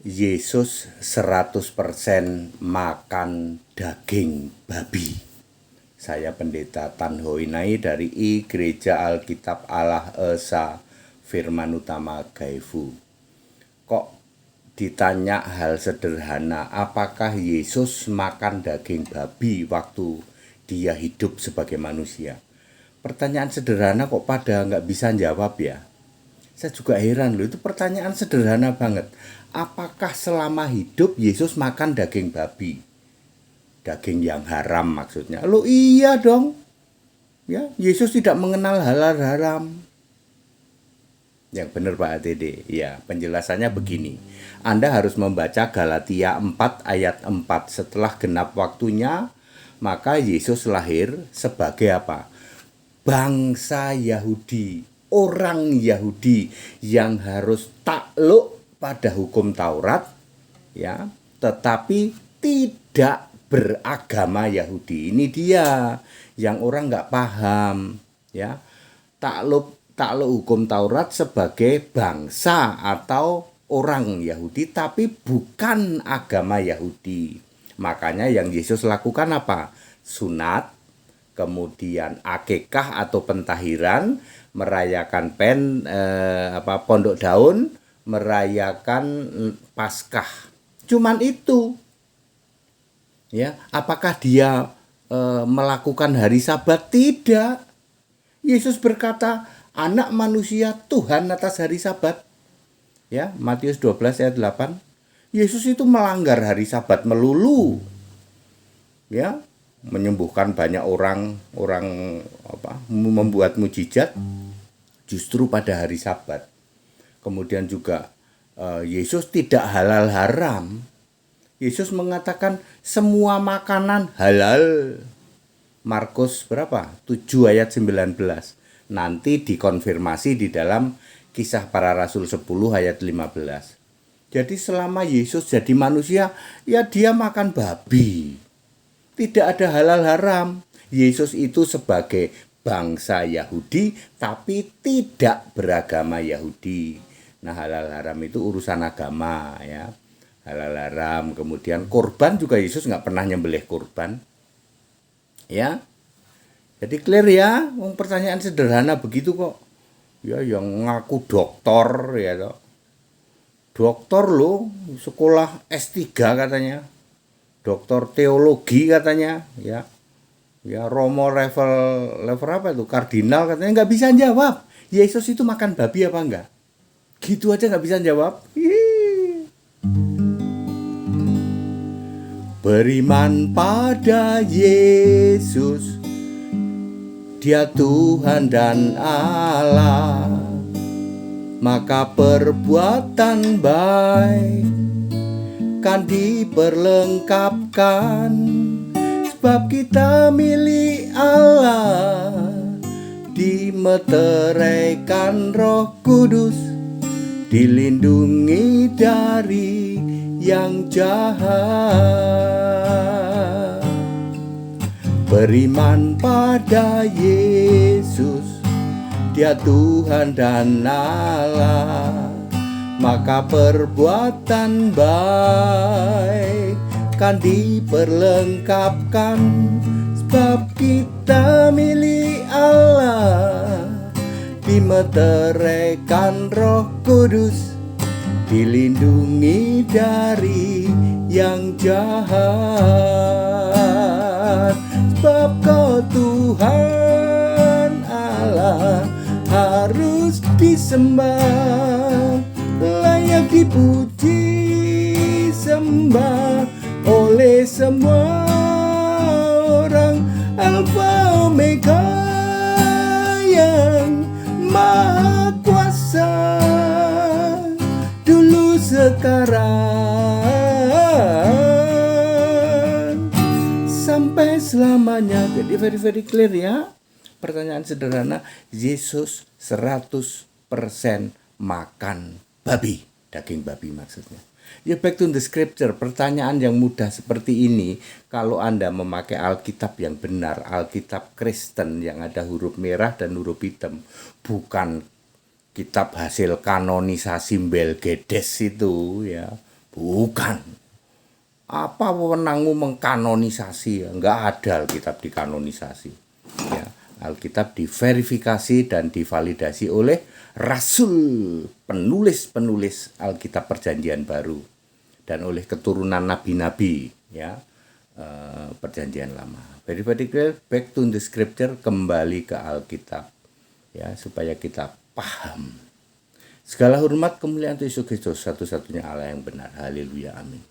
Yesus 100% makan daging babi. Saya Pendeta Tan Hoinai dari Gereja Alkitab Allah Esa Firman Utama Gaifu. Kok ditanya hal sederhana, apakah Yesus makan daging babi waktu dia hidup sebagai manusia? Pertanyaan sederhana kok pada nggak bisa jawab ya? Saya juga heran loh, itu pertanyaan sederhana banget. Apakah selama hidup Yesus makan daging babi? Daging yang haram maksudnya. Loh iya dong. Ya, Yesus tidak mengenal halal haram. Yang benar Pak ATD. Ya, penjelasannya begini. Anda harus membaca Galatia 4 ayat 4. Setelah genap waktunya, maka Yesus lahir sebagai apa? Bangsa Yahudi, orang Yahudi yang harus takluk pada hukum Taurat, ya, tetapi tidak beragama Yahudi. Ini dia yang orang nggak paham, ya. Takluk hukum Taurat sebagai bangsa atau orang Yahudi, tapi bukan agama Yahudi. Makanya yang Yesus lakukan apa? Sunat, kemudian akikah atau pentahiran, merayakan pondok daun, merayakan Paskah. Cuman itu. Ya, apakah dia melakukan hari Sabat? Tidak. Yesus berkata, Anak manusia Tuhan atas hari Sabat. Ya, Matius 12 ayat 8. Yesus itu melanggar hari Sabat melulu. Ya, menyembuhkan banyak orang membuat mujizat justru pada hari Sabat. Kemudian juga Yesus tidak halal haram. Yesus mengatakan semua makanan halal. Markus berapa? 7 ayat 19. Nanti dikonfirmasi di dalam Kisah Para Rasul 10 ayat 15. Jadi selama Yesus jadi manusia, ya dia makan babi. Tidak ada halal haram. Yesus itu sebagai bangsa Yahudi tapi tidak beragama Yahudi. Nah, halal haram itu urusan agama ya. Halal haram, kemudian korban juga Yesus nggak pernah nyembelih korban. Ya. Jadi clear ya, pertanyaan sederhana begitu kok. Ya yang ngaku dokter ya toh. Dokter loh, sekolah S3 katanya. Dokter teologi katanya, ya. Ya Romo level apa itu? Kardinal katanya nggak bisa jawab. Yesus itu makan babi apa enggak? Gitu aja nggak bisa jawab. Beriman pada Yesus, Dia Tuhan dan Allah, maka perbuatan baik kan diperlengkapkan, sebab kita milik Allah, dimeteraikan Roh Kudus, dilindungi dari yang jahat. Beriman pada Yesus, Dia Tuhan dan Allah, maka perbuatan baik kan diperlengkapkan, sebab kita milik Allah, dimeteraikan Roh Kudus, dilindungi dari yang jahat. Sebab Kau Tuhan Allah harus disembah, layak dipuji sembah oleh semua orang, Alfa Omega yang Maha Kuasa, dulu sekarang sampai selamanya. Jadi very clear ya. Pertanyaan sederhana, Yesus 100% makan babi, daging babi maksudnya. Ya back to the scripture, pertanyaan yang mudah seperti ini, kalau Anda memakai Alkitab yang benar, Alkitab Kristen yang ada huruf merah dan huruf hitam, bukan kitab hasil kanonisasi Belgedes itu ya, Bukan. Apa wewenangmu mengkanonisasi? Enggak ada Alkitab dikanonisasi. Ya, Alkitab diverifikasi dan divalidasi oleh rasul, penulis-penulis Alkitab Perjanjian Baru, dan oleh keturunan nabi-nabi, ya, Perjanjian Lama. Very clear, back to the scripture, kembali ke Alkitab, ya, supaya kita paham. Segala hormat kemuliaan untuk Yesus Kristus, satu-satunya Allah yang benar. Haleluya, amin.